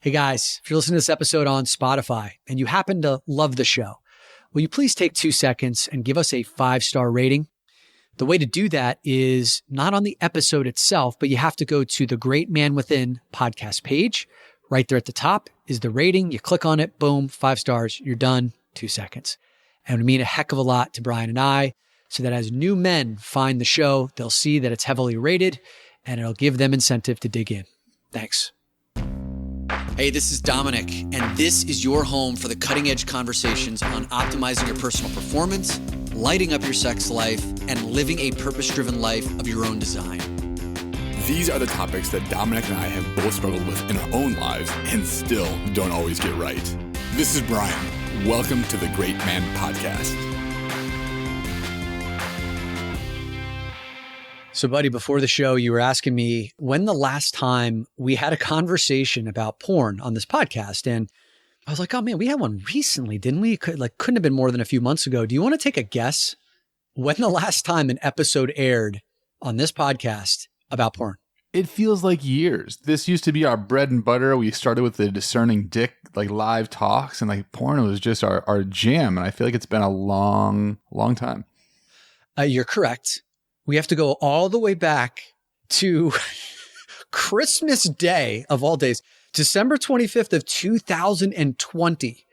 Hey guys, if you're listening to this episode on Spotify and you happen to love the show, will you please take 2 seconds and give us a 5-star rating? The way to do that is not on the episode itself, but you have to go to the Great Man Within podcast page. Right there at the top is the rating. You click on it, boom, 5 stars, you're done, 2 seconds. And it would mean a heck of a lot to Brian and I, so that as new men find the show, they'll see that it's heavily rated and it'll give them incentive to dig in. Thanks. Hey, this is Dominic, and this is your home for the cutting-edge conversations on optimizing your personal performance, lighting up your sex life, and living a purpose-driven life of your own design. These are the topics that Dominic and I have both struggled with in our own lives and still don't always get right. This is Brian. Welcome to the Great Man Podcast. So, buddy, before the show, you were asking me when the last time we had a conversation about porn on this podcast. And I was like, oh man, we had one recently, didn't we? Couldn't have been more than a few months ago. Do you want to take a guess when the last time an episode aired on this podcast about porn? It feels like years. This used to be our bread and butter. We started with the Discerning Dick, live talks, and porn was just our jam. And I feel like it's been a long, long time. You're correct. We have to go all the way back to Christmas Day of all days, December 25th of 2020.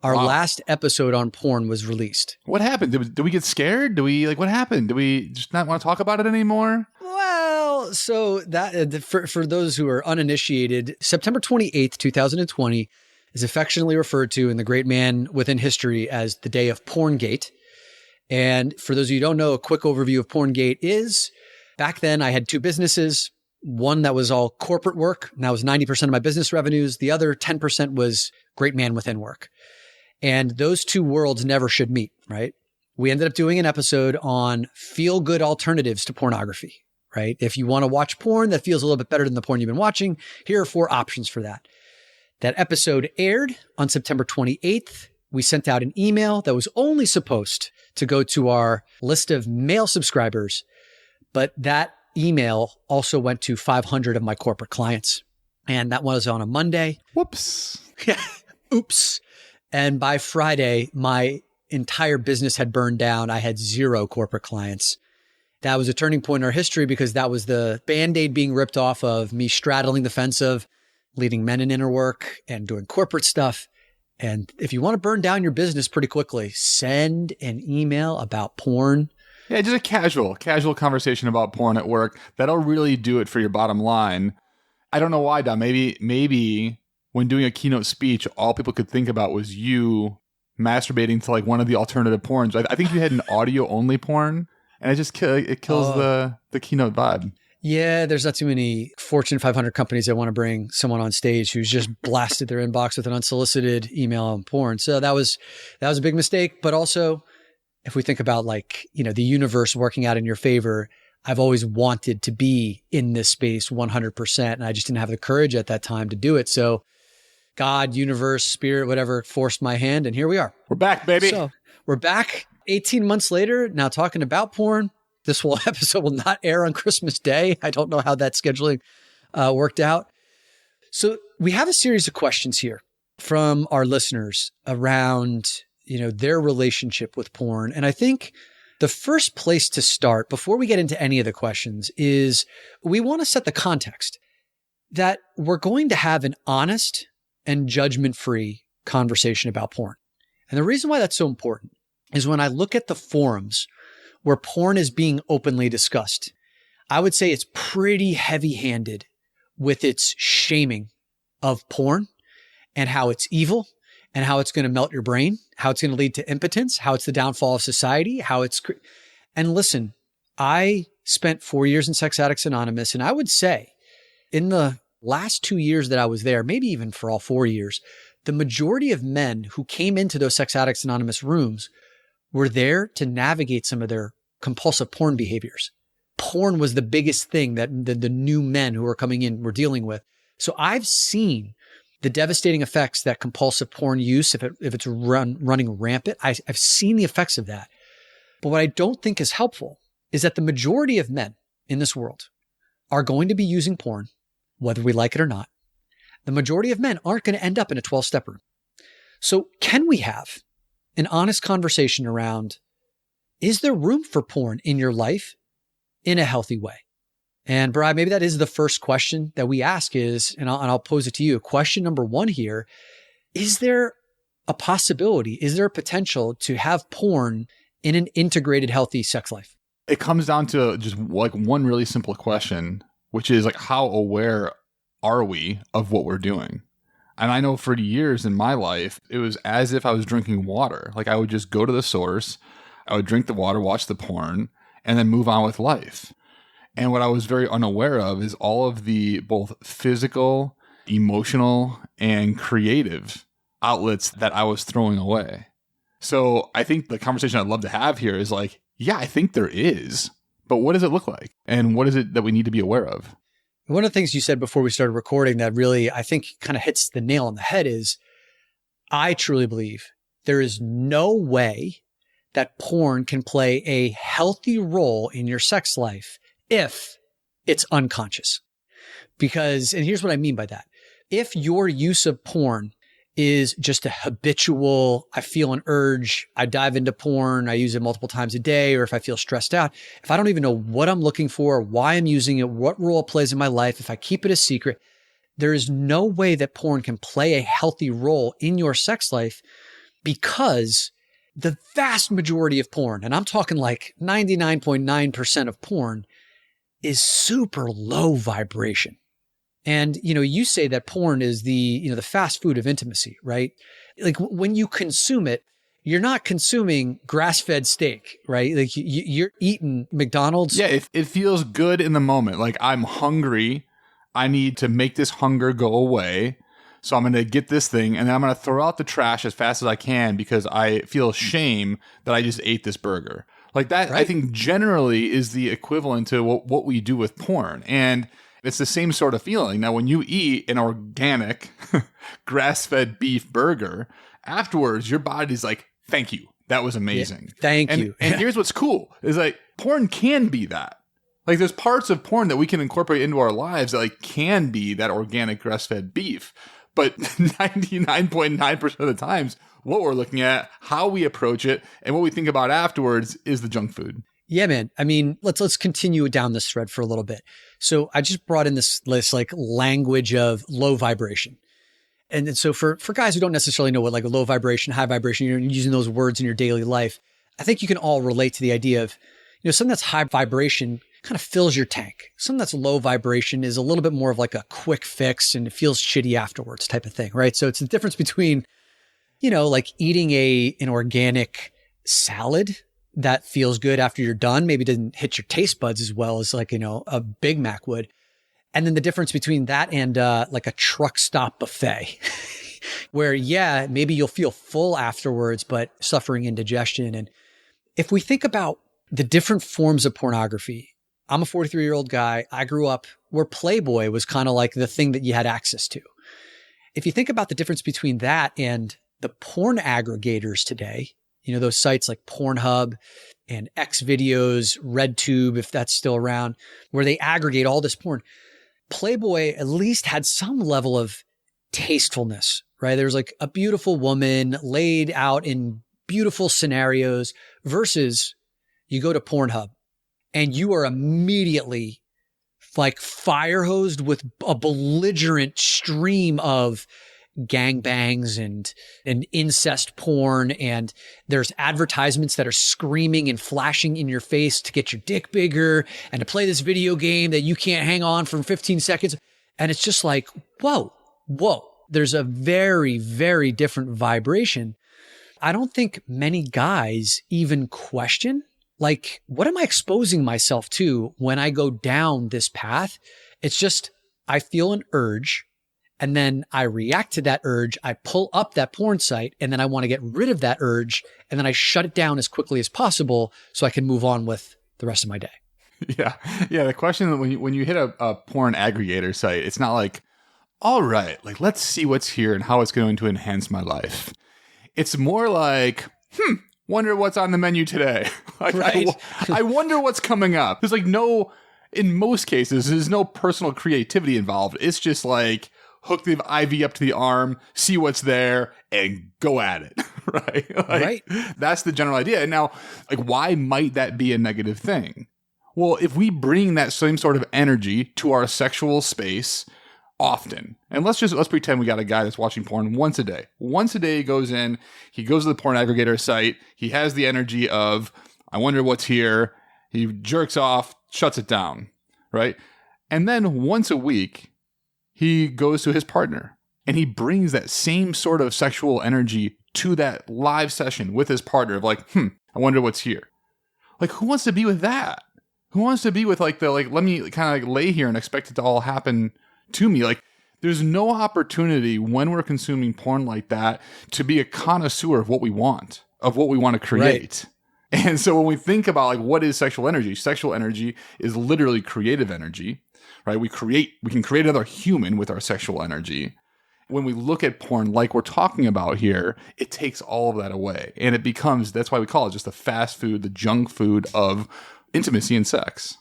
Our last episode on porn was released. What happened? Did we get scared? What happened? Do we just not want to talk about it anymore? Well, so that for those who are uninitiated, September 28th, 2020 is affectionately referred to in the Great Man Within history as the day of Porngate. And for those of you who don't know, a quick overview of Porngate is back then I had 2 businesses. One that was all corporate work, and that was 90% of my business revenues. The other 10% was Great Man Within work. And those 2 worlds never should meet, right? We ended up doing an episode on feel-good alternatives to pornography, right? If you want to watch porn that feels a little bit better than the porn you've been watching, here are 4 options for that. That episode aired on September 28th. We sent out an email that was only supposed to go to our list of male subscribers, but that email also went to 500 of my corporate clients. And that was on a Monday. Whoops. Yeah. Oops. And by Friday, my entire business had burned down. I had 0 corporate clients. That was a turning point in our history because that was the Band-Aid being ripped off of me straddling the fence of leading men in inner work and doing corporate stuff. And if you want to burn down your business pretty quickly, send an email about porn. Yeah, just a casual conversation about porn at work. That'll really do it for your bottom line. I don't know why, Dom. Maybe when doing a keynote speech, all people could think about was you masturbating to one of the alternative porns. I think you had an audio only porn, and it just kills the keynote vibe. Yeah, there's not too many Fortune 500 companies that want to bring someone on stage who's just blasted their inbox with an unsolicited email on porn. So that was a big mistake. But also, if we think about the universe working out in your favor, I've always wanted to be in this space 100%. And I just didn't have the courage at that time to do it. So God, universe, spirit, whatever, forced my hand. And here we are. We're back, baby. So we're back 18 months later, now talking about porn. This whole episode will not air on Christmas Day. I don't know how that scheduling worked out. So we have a series of questions here from our listeners around, their relationship with porn. And I think the first place to start before we get into any of the questions is we want to set the context that we're going to have an honest and judgment-free conversation about porn. And the reason why that's so important is when I look at the forums where porn is being openly discussed, I would say it's pretty heavy-handed with its shaming of porn and how it's evil and how it's going to melt your brain, how it's going to lead to impotence, how it's the downfall of society, and listen, I spent 4 years in Sex Addicts Anonymous, and I would say in the last 2 years that I was there, maybe even for all 4 years, the majority of men who came into those Sex Addicts Anonymous rooms were there to navigate some of their compulsive porn behaviors. Porn was the biggest thing that the new men who were coming in were dealing with. So I've seen the devastating effects that compulsive porn use, if it's running rampant. I've seen the effects of that. But what I don't think is helpful is that the majority of men in this world are going to be using porn, whether we like it or not, the majority of men aren't going to end up in a 12-step room. So can we have an honest conversation around, is there room for porn in your life in a healthy way? And Brad, maybe that is the first question that we ask is, and I'll pose it to you. Question number one here, is there a possibility, is there a potential to have porn in an integrated, healthy sex life? It comes down to just like one really simple question, which is like, how aware are we of what we're doing? And I know for years in my life, it was as if I was drinking water. Like I would just go to the source, I would drink the water, watch the porn, and then move on with life. And what I was very unaware of is all of the both physical, emotional, and creative outlets that I was throwing away. So I think the conversation I'd love to have here is like, yeah, I think there is, but what does it look like? And what is it that we need to be aware of? One of the things you said before we started recording that really, I think, kind of hits the nail on the head is, I truly believe there is no way that porn can play a healthy role in your sex life if it's unconscious. Because, and here's what I mean by that. If your use of porn is just a habitual, I feel an urge, I dive into porn, I use it multiple times a day, or if I feel stressed out, if I don't even know what I'm looking for, why I'm using it, what role it plays in my life, if I keep it a secret, there is no way that porn can play a healthy role in your sex life, because the vast majority of porn, and I'm talking like 99.9% of porn, is super low vibration. And, you say that porn is the fast food of intimacy, right? Like when you consume it, you're not consuming grass-fed steak, right? Like you're eating McDonald's. Yeah, it feels good in the moment. Like I'm hungry. I need to make this hunger go away. So I'm going to get this thing and then I'm going to throw out the trash as fast as I can because I feel shame that I just ate this burger. Like that, right. I think generally is the equivalent to what we do with porn. And it's the same sort of feeling. Now, when you eat an organic grass-fed beef burger, afterwards, your body's like, thank you. That was amazing. Yeah, thank you. And here's what's cool is like porn can be that. Like there's parts of porn that we can incorporate into our lives that like can be that organic grass-fed beef. But 99.9% of the times, what we're looking at, how we approach it, and what we think about afterwards is the junk food. Yeah, man. I mean, let's continue down this thread for a little bit. So I just brought in this like language of low vibration. And so for guys who don't necessarily know what like low vibration, high vibration, you're using those words in your daily life, I think you can all relate to the idea of, something that's high vibration kind of fills your tank. Something that's low vibration is a little bit more of like a quick fix and it feels shitty afterwards type of thing, right? So it's the difference between, like eating an organic salad that feels good after you're done, maybe didn't hit your taste buds as well as like, a Big Mac would. And then the difference between that and like a truck stop buffet where, yeah, maybe you'll feel full afterwards, but suffering indigestion. And if we think about the different forms of pornography, I'm a 43-year-old guy. I grew up where Playboy was kind of like the thing that you had access to. If you think about the difference between that and the porn aggregators today, those sites like Pornhub and Xvideos, RedTube, if that's still around, where they aggregate all this porn. Playboy at least had some level of tastefulness, right? There's like a beautiful woman laid out in beautiful scenarios versus you go to Pornhub and you are immediately like fire hosed with a belligerent stream of gangbangs and incest porn. And there's advertisements that are screaming and flashing in your face to get your dick bigger and to play this video game that you can't hang on for 15 seconds. And it's just like, whoa. There's a very, very different vibration. I don't think many guys even question, like, what am I exposing myself to when I go down this path? It's just, I feel an urge. And then I react to that urge. I pull up that porn site and then I want to get rid of that urge. And then I shut it down as quickly as possible so I can move on with the rest of my day. Yeah. The question that when you hit a porn aggregator site, it's not like, all right, like, let's see what's here and how it's going to enhance my life. It's more like, wonder what's on the menu today. Like, right. I wonder what's coming up. There's like in most cases, there's no personal creativity involved. It's just like, hook the IV up to the arm, see what's there, and go at it, right? Right. That's the general idea. And now, like, why might that be a negative thing? Well, if we bring that same sort of energy to our sexual space often, and let's pretend we got a guy that's watching porn once a day. Once a day he goes to the porn aggregator site, he has the energy of, I wonder what's here, he jerks off, shuts it down, right? And then once a week, he goes to his partner and he brings that same sort of sexual energy to that live session with his partner of like, I wonder what's here. Like, who wants to be with that? Who wants to be with let me kind of lay here and expect it to all happen to me? Like, there's no opportunity when we're consuming porn like that to be a connoisseur of what we want to create. Right. And so when we think about like, what is sexual energy? Sexual energy is literally creative energy, right? We can create another human with our sexual energy. When we look at porn like we're talking about here, it takes all of that away. And it becomes, that's why we call it just the fast food, the junk food of intimacy and sex.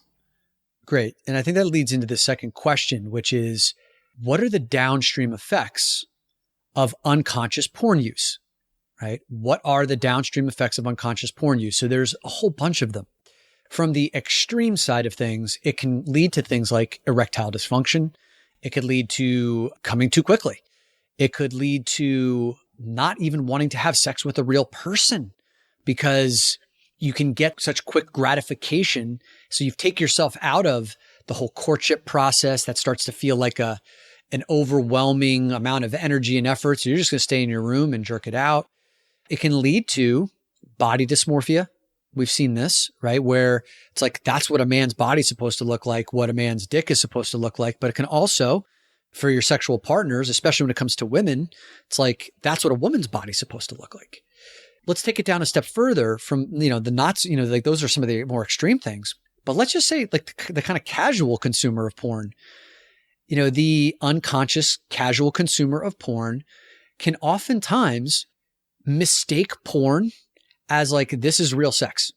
Great. And I think that leads into the second question, which is, what are the downstream effects of unconscious porn use, right? What are the downstream effects of unconscious porn use? So there's a whole bunch of them. From the extreme side of things, it can lead to things like erectile dysfunction. It could lead to coming too quickly. It could lead to not even wanting to have sex with a real person because you can get such quick gratification. So you take yourself out of the whole courtship process that starts to feel like an overwhelming amount of energy and effort. So you're just going to stay in your room and jerk it out. It can lead to body dysmorphia. We've seen this, right? Where it's like, that's what a man's body's supposed to look like, what a man's dick is supposed to look like. But it can also, for your sexual partners, especially when it comes to women, it's like, that's what a woman's body's supposed to look like. Let's take it down a step further from, the knots, like those are some of the more extreme things. But let's just say like the kind of casual consumer of porn, the unconscious casual consumer of porn can oftentimes mistake porn as like, this is real sex.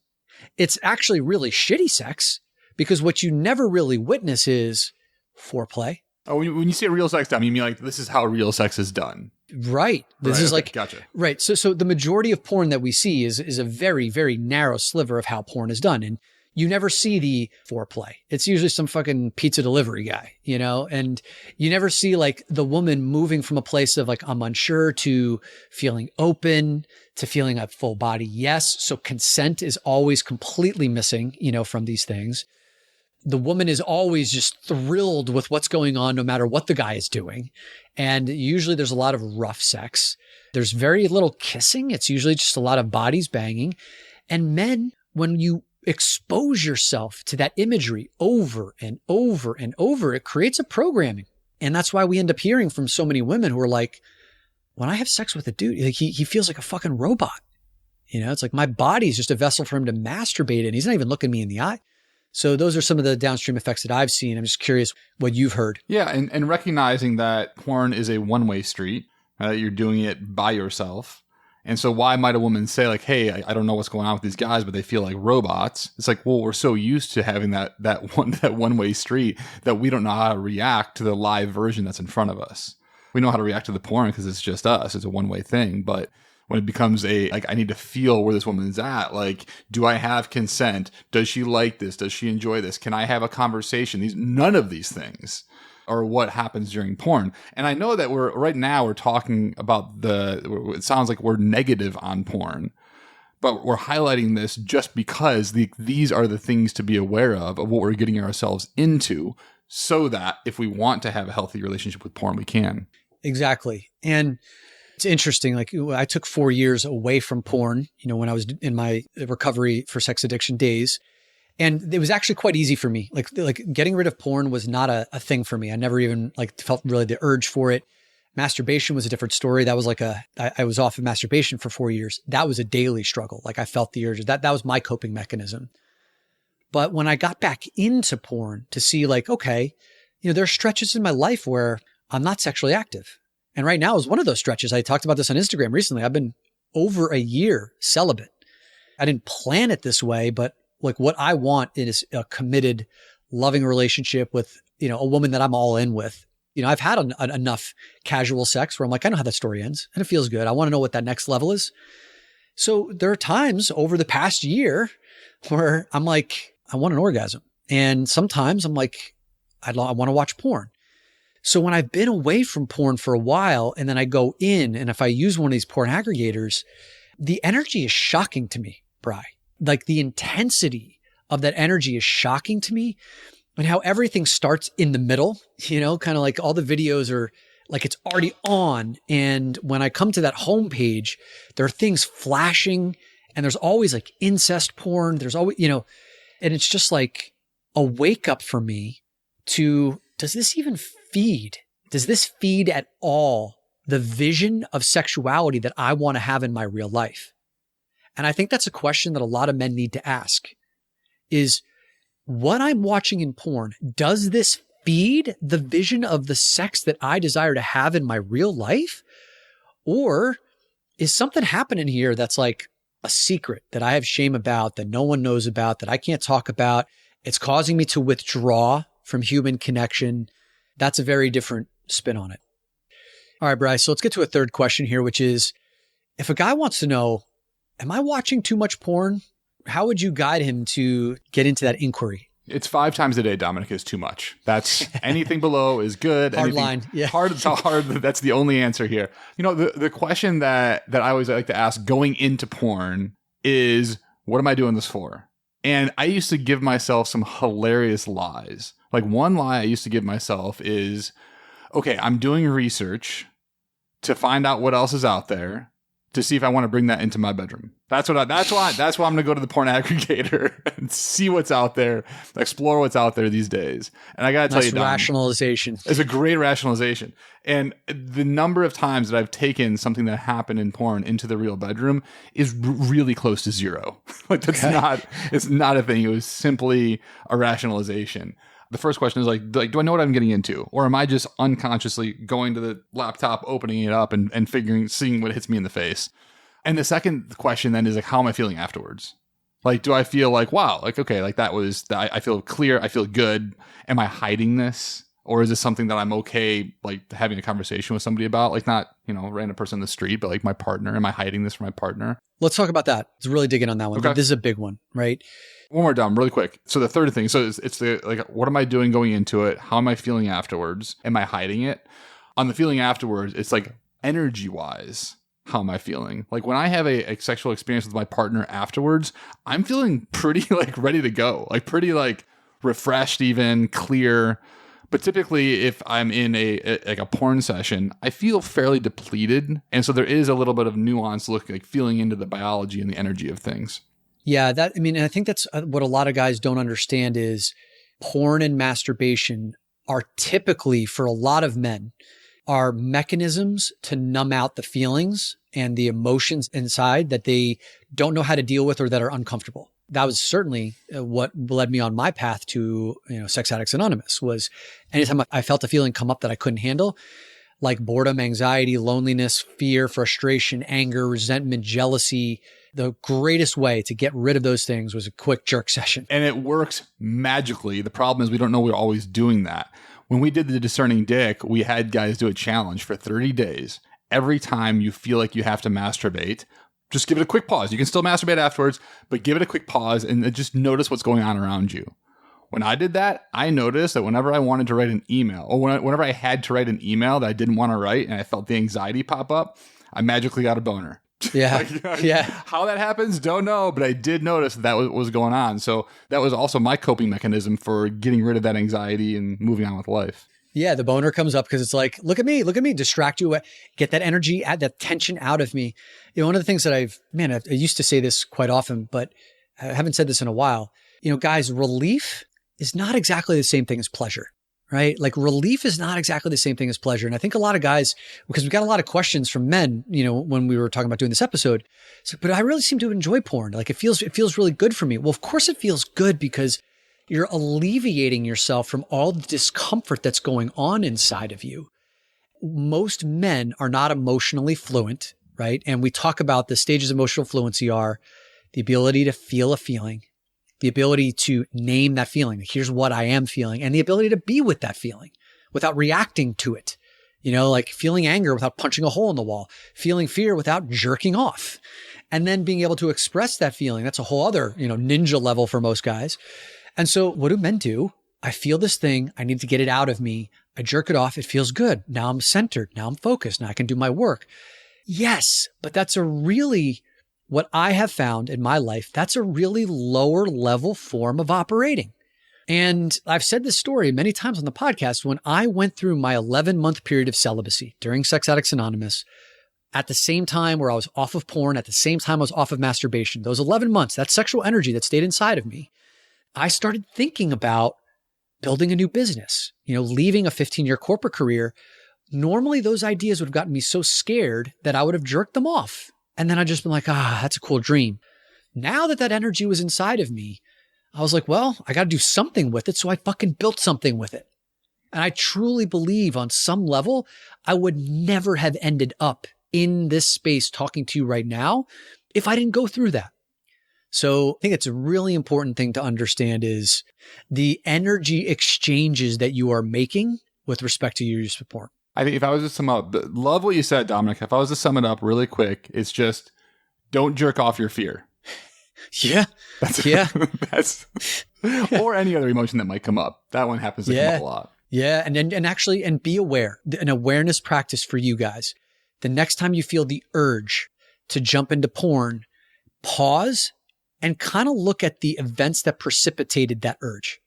It's actually really shitty sex because what you never really witness is foreplay. Oh, when you say real sex done, you mean like, this is how real sex is done. Right. This is like, gotcha. Right. So the majority of porn that we see is a very, very narrow sliver of how porn is done. And you never see the foreplay. It's usually some fucking pizza delivery guy, and you never see like the woman moving from a place of like, I'm unsure to feeling open to feeling a full body yes. So consent is always completely missing, from these things. The woman is always just thrilled with what's going on, no matter what the guy is doing. And usually there's a lot of rough sex. There's very little kissing. It's usually just a lot of bodies banging. And men, when you expose yourself to that imagery over and over and over, it creates a programming. And that's why we end up hearing from so many women who are like, when I have sex with a dude, like he feels like a fucking robot. It's like my body is just a vessel for him to masturbate in. He's not even looking me in the eye. So those are some of the downstream effects that I've seen. I'm just curious what you've heard. Yeah. And recognizing that porn is a one-way street, you're doing it by yourself. And so why might a woman say like, hey, I don't know what's going on with these guys, but they feel like robots. It's like, well, we're so used to having that one-way street that we don't know how to react to the live version that's in front of us. We know how to react to the porn because it's just us. It's a one-way thing. But when it becomes I need to feel where this woman's at. Like, do I have consent? Does she like this? Does she enjoy this? Can I have a conversation? None of these things are what happens during porn. And I know that we're talking about it sounds like we're negative on porn, but we're highlighting this just because these are the things to be aware of what we're getting ourselves into, so that if we want to have a healthy relationship with porn, we can. Exactly. And it's interesting. Like, I took 4 years away from porn, when I was in my recovery for sex addiction days. And it was actually quite easy for me. Like getting rid of porn was not a thing for me. I never even felt really the urge for it. Masturbation was a different story. That was I was off of masturbation for 4 years. That was a daily struggle. Like, I felt the urges. That was my coping mechanism. But when I got back into porn to see like, okay, there are stretches in my life where I'm not sexually active. And right now is one of those stretches. I talked about this on Instagram recently. I've been over a year celibate. I didn't plan it this way, but like, what I want is a committed, loving relationship with, a woman that I'm all in with. I've had enough casual sex where I'm like, I know how that story ends and it feels good. I want to know what that next level is. So there are times over the past year where I'm like, I want an orgasm. And sometimes I'm like, I want to watch porn. So when I've been away from porn for a while and then I go in, and if I use one of these porn aggregators, the energy is shocking to me, Bri. Like the intensity of that energy is shocking to me, and how everything starts in the middle, kind of like all the videos are like it's already on. And when I come to that homepage, there are things flashing and there's always like incest porn. There's always, and it's just like a wake up for me to, does this feed at all the vision of sexuality that I want to have in my real life? And I think that's a question that a lot of men need to ask is, what I'm watching in porn, does this feed the vision of the sex that I desire to have in my real life? Or is something happening here that's like a secret that I have shame about, that no one knows about, that I can't talk about? It's causing me to withdraw from human connection. That's a very different spin on it. All right, Bryce. So let's get to a third question here, which is, if a guy wants to know, am I watching too much porn? How would you guide him to get into that inquiry? It's 5 times a day, Dominic, is too much. That's anything below is good. Hard line. Yeah. Hard. That's the only answer here. The question that I always like to ask going into porn is, what am I doing this for? And I used to give myself some hilarious lies. Like one lie I used to give myself is, okay, I'm doing research to find out what else is out there, to see if I want to bring that into my bedroom. That's why I'm going to go to the porn aggregator and see what's out there, explore what's out there these days. And I got to tell you, Dom, rationalization. It's a great rationalization. And the number of times that I've taken something that happened in porn into the real bedroom is really close to zero. Like it's not a thing. It was simply a rationalization. The first question is like, do I know what I'm getting into? Or am I just unconsciously going to the laptop, opening it up and seeing what hits me in the face? And the second question then is like, how am I feeling afterwards? Like, do I feel like, wow, like, okay, like I feel clear. I feel good. Am I hiding this? Or is this something that I'm okay, like having a conversation with somebody about, like not, random person in the street, but like my partner? Am I hiding this from my partner? Let's talk about that. Let's really dig in on that one. Okay. This is a big one, right? One more, Dom, really quick. So the third thing, so it's the, like, what am I doing going into it? How am I feeling afterwards? Am I hiding it? On the feeling afterwards, it's like energy wise, how am I feeling? Like when I have a sexual experience with my partner afterwards, I'm feeling pretty like ready to go, like pretty like refreshed, even clear. But typically if I'm in a porn session, I feel fairly depleted. And so there is a little bit of nuance like feeling into the biology and the energy of things. Yeah, I think that's what a lot of guys don't understand is porn and masturbation are typically, for a lot of men, are mechanisms to numb out the feelings and the emotions inside that they don't know how to deal with or that are uncomfortable. That was certainly what led me on my path to, Sex Addicts Anonymous. Was anytime I felt a feeling come up that I couldn't handle, like boredom, anxiety, loneliness, fear, frustration, anger, resentment, jealousy, the greatest way to get rid of those things was a quick jerk session. And it works magically. The problem is we don't know we're always doing that. When we did the Discerning Dick, we had guys do a challenge for 30 days. Every time you feel like you have to masturbate, just give it a quick pause. You can still masturbate afterwards, but give it a quick pause and just notice what's going on around you. When I did that, I noticed that whenever I wanted to write an email, or whenever I had to write an email that I didn't want to write and I felt the anxiety pop up, I magically got a boner. Yeah. Yeah. How that happens, don't know, but I did notice that was going on. So that was also my coping mechanism for getting rid of that anxiety and moving on with life. Yeah, the boner comes up because it's like, look at me, distract you, get that energy, add that tension out of me. One of the things that I used to say this quite often, but I haven't said this in a while. Guys, relief is not exactly the same thing as pleasure, right? Like relief is not exactly the same thing as pleasure. And I think a lot of guys, because we got a lot of questions from men, when we were talking about doing this episode, it's like, but I really seem to enjoy porn. Like it feels really good for me. Well, of course it feels good because you're alleviating yourself from all the discomfort that's going on inside of you. Most men are not emotionally fluent, right? And we talk about the stages of emotional fluency are the ability to feel a feeling, the ability to name that feeling. Here's what I am feeling, and the ability to be with that feeling, without reacting to it. Like feeling anger without punching a hole in the wall, feeling fear without jerking off, and then being able to express that feeling. That's a whole other, ninja level for most guys. And so what do men do? I feel this thing. I need to get it out of me. I jerk it off. It feels good. Now I'm centered. Now I'm focused. Now I can do my work. Yes, but that's what I have found in my life, that's a really lower level form of operating. And I've said this story many times on the podcast. When I went through my 11-month period of celibacy during Sex Addicts Anonymous, at the same time where I was off of porn, at the same time I was off of masturbation, those 11 months, that sexual energy that stayed inside of me, I started thinking about building a new business, leaving a 15-year corporate career. Normally those ideas would have gotten me so scared that I would have jerked them off. And then I'd just been like, that's a cool dream. Now that energy was inside of me, I was like, well, I got to do something with it. So I fucking built something with it. And I truly believe on some level, I would never have ended up in this space talking to you right now if I didn't go through that. So I think it's a really important thing to understand is the energy exchanges that you are making with respect to your use of porn. I think if I was to sum up, love what you said, Dominic. If I was to sum it up really quick, it's just don't jerk off your fear. Yeah. That's or any other emotion that might come up. That one happens to come up a lot. Yeah. And be aware. An awareness practice for you guys. The next time you feel the urge to jump into porn, pause and kind of look at the events that precipitated that urge,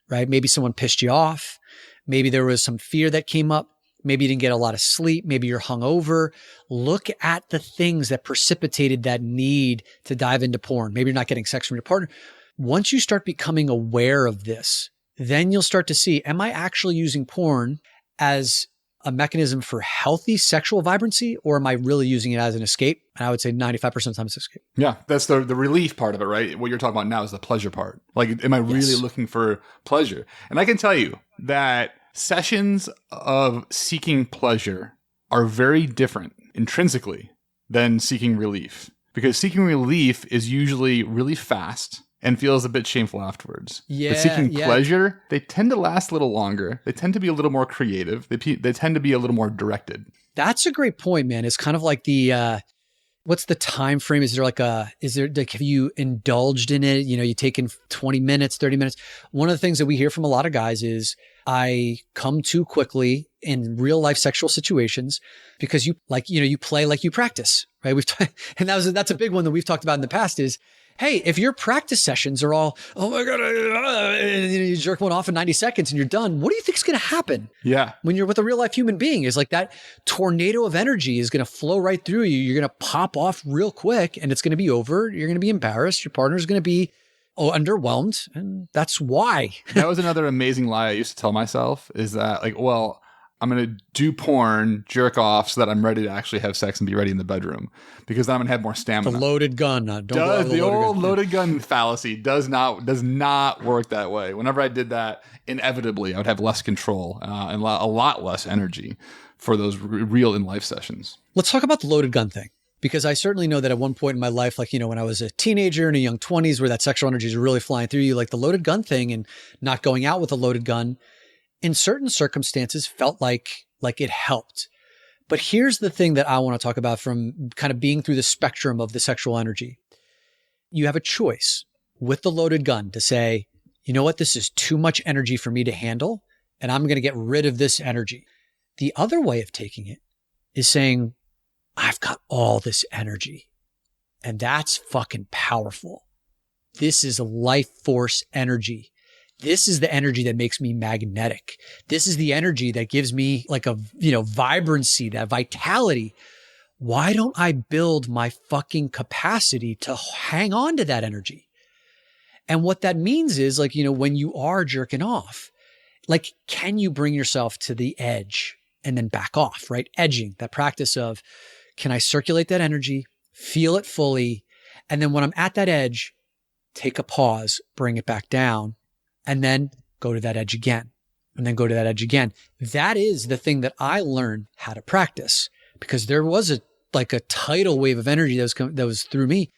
right? Maybe someone pissed you off. Maybe there was some fear that came up. Maybe you didn't get a lot of sleep. Maybe you're hungover. Look at the things that precipitated that need to dive into porn. Maybe you're not getting sex from your partner. Once you start becoming aware of this, then you'll start to see, am I actually using porn as a mechanism for healthy sexual vibrancy, or am I really using it as an escape? And I would say 95% of the time it's escape. Yeah, that's the relief part of it, right? What you're talking about now is the pleasure part. Like, am I really looking for pleasure? And I can tell you that sessions of seeking pleasure are very different intrinsically than seeking relief, because seeking relief is usually really fast and feels a bit shameful afterwards. But seeking pleasure, they tend to last a little longer. They tend to be a little more creative. They tend to be a little more directed. That's a great point, man. It's kind of like what's the time frame? Have you indulged in it? You take in 20 minutes, 30 minutes. One of the things that we hear from a lot of guys is, I come too quickly in real life sexual situations because you play like you practice, right? And that's a big one that we've talked about in the past is, hey, if your practice sessions are all, oh my God, and you jerk one off in 90 seconds and you're done, what do you think is going to happen? Yeah. When you're with a real life human being, is like that tornado of energy is going to flow right through you. You're going to pop off real quick and it's going to be over. You're going to be embarrassed. Your partner's going to be underwhelmed. And that's why. That was another amazing lie I used to tell myself is that I'm going to do porn, jerk off so that I'm ready to actually have sex and be ready in the bedroom because then I'm going to have more stamina. The loaded gun. The old loaded gun fallacy does not work that way. Whenever I did that, inevitably I would have less control and a lot less energy for those real in life sessions. Let's talk about the loaded gun thing. Because I certainly know that at one point in my life, when I was a teenager in a young 20s where that sexual energy is really flying through you, like the loaded gun thing and not going out with a loaded gun in certain circumstances felt like it helped. But here's the thing that I want to talk about from kind of being through the spectrum of the sexual energy. You have a choice with the loaded gun to say, you know what, this is too much energy for me to handle, and I'm going to get rid of this energy. The other way of taking it is saying, I've got all this energy, and that's fucking powerful. This is life force energy. This is the energy that makes me magnetic. This is the energy that gives me like a, vibrancy, that vitality. Why don't I build my fucking capacity to hang on to that energy? And what that means is when you are jerking off, can you bring yourself to the edge and then back off, right? Edging, that practice of, can I circulate that energy, feel it fully, and then when I'm at that edge, take a pause, bring it back down, and then go to that edge again, and then go to that edge again. That is the thing that I learned how to practice because there was a tidal wave of energy that was through me.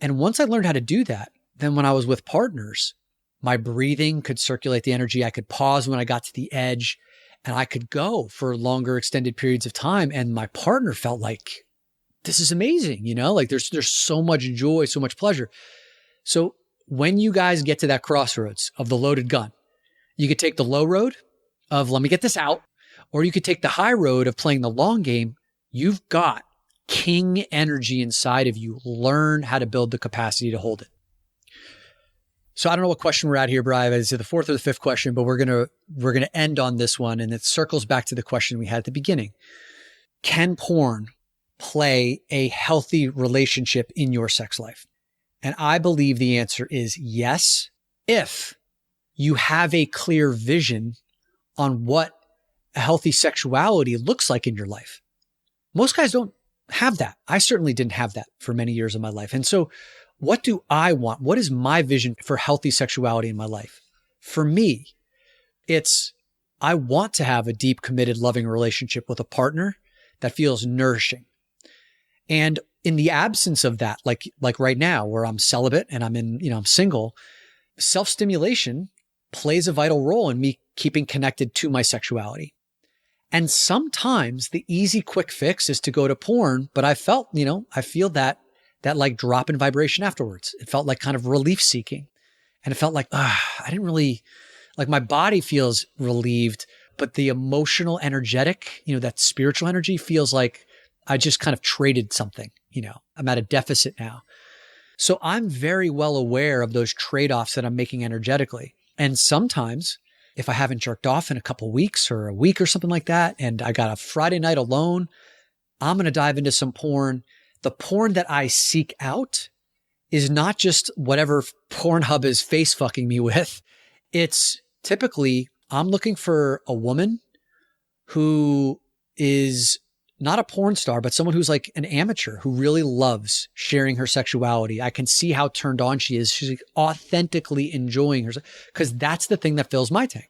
And once I learned how to do that, then when I was with partners, my breathing could circulate the energy. I could pause when I got to the edge. and I could go for longer extended periods of time. And my partner felt like, this is amazing. Like there's so much joy, so much pleasure. So when you guys get to that crossroads of the loaded gun, you could take the low road of let me get this out, or you could take the high road of playing the long game. You've got king energy inside of you. Learn how to build the capacity to hold it. So I don't know what question we're at here, Brian. Is it the fourth or the fifth question? But we're gonna end on this one, and it circles back to the question we had at the beginning. Can porn play a healthy relationship in your sex life? And I believe the answer is yes, if you have a clear vision on what a healthy sexuality looks like in your life. Most guys don't have that. I certainly didn't have that for many years of my life. And so what do I want? What is my vision for healthy sexuality in my life? For me, I want to have a deep, committed, loving relationship with a partner that feels nourishing. And in the absence of that, like right now where I'm celibate and I'm single, self-stimulation plays a vital role in me keeping connected to my sexuality. And sometimes the easy, quick fix is to go to porn, but I feel that like drop in vibration afterwards. It felt like kind of relief seeking. And it felt like, I didn't really, like my body feels relieved, but the emotional, energetic, that spiritual energy feels like I just kind of traded something, I'm at a deficit now. So I'm very well aware of those trade-offs that I'm making energetically. And sometimes if I haven't jerked off in a couple weeks or a week or something like that, and I got a Friday night alone, I'm going to dive into some porn. The porn that I seek out is not just whatever Pornhub is face fucking me with. It's typically, I'm looking for a woman who is not a porn star, but someone who's like an amateur who really loves sharing her sexuality. I can see how turned on she is. She's like authentically enjoying herself because that's the thing that fills my tank.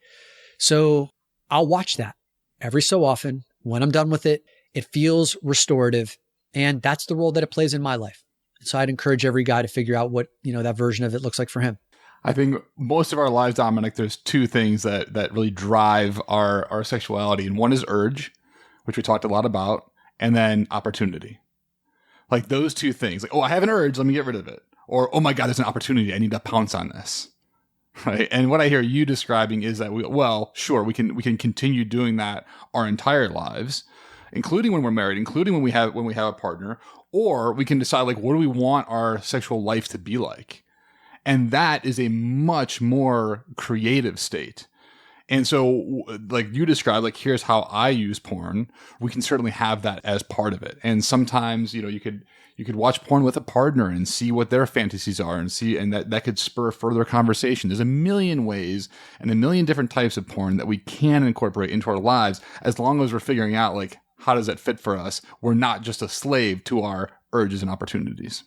So I'll watch that every so often. When I'm done with it, it feels restorative. And that's the role that it plays in my life. So I'd encourage every guy to figure out what, that version of it looks like for him. I think most of our lives, Dominic, there's two things that really drive our sexuality. And one is urge, which we talked a lot about, and then opportunity. Like those two things. Like, oh, I have an urge, let me get rid of it. Or, oh my God, there's an opportunity, I need to pounce on this. Right? And what I hear you describing is that we can continue doing that our entire lives, including when we're married, including when we have a partner, or we can decide like, what do we want our sexual life to be like? And that is a much more creative state. And so like you described, like, here's how I use porn. We can certainly have that as part of it. And sometimes, you could watch porn with a partner and see what their fantasies are and that could spur further conversation. There's a million ways and a million different types of porn that we can incorporate into our lives as long as we're figuring out like, how does that fit for us? We're not just a slave to our urges and opportunities.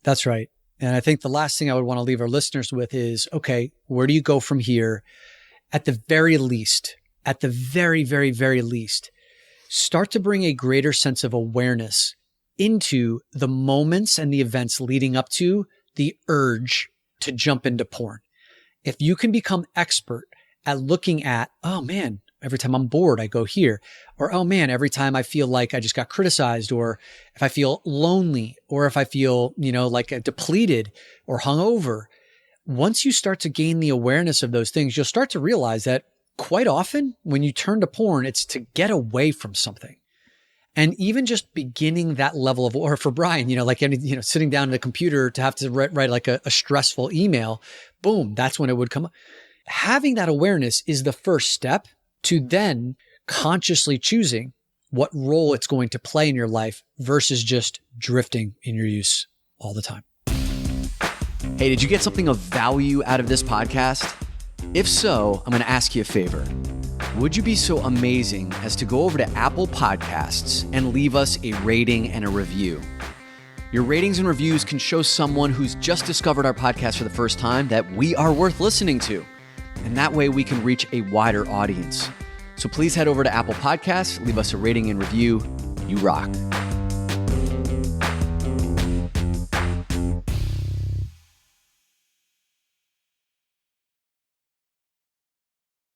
That's right. And I think the last thing I would want to leave our listeners with is, okay, where do you go from here? At the very least, at the very, very, very least, start to bring a greater sense of awareness into the moments and the events leading up to the urge to jump into porn. If you can become expert at looking at, oh man, every time I'm bored, I go here. Or, oh man, every time I feel like I just got criticized, or if I feel lonely, or if I feel, like depleted or hungover. Once you start to gain the awareness of those things, you'll start to realize that quite often when you turn to porn, it's to get away from something. And even just beginning that level of, or for Brian, sitting down at a computer to have to write like a stressful email, boom, that's when it would come up. Having that awareness is the first step to then consciously choosing what role it's going to play in your life versus just drifting in your use all the time. Hey, did you get something of value out of this podcast? If so, I'm going to ask you a favor. Would you be so amazing as to go over to Apple Podcasts and leave us a rating and a review? Your ratings and reviews can show someone who's just discovered our podcast for the first time that we are worth listening to. And that way we can reach a wider audience. So please head over to Apple Podcasts, leave us a rating and review. You rock.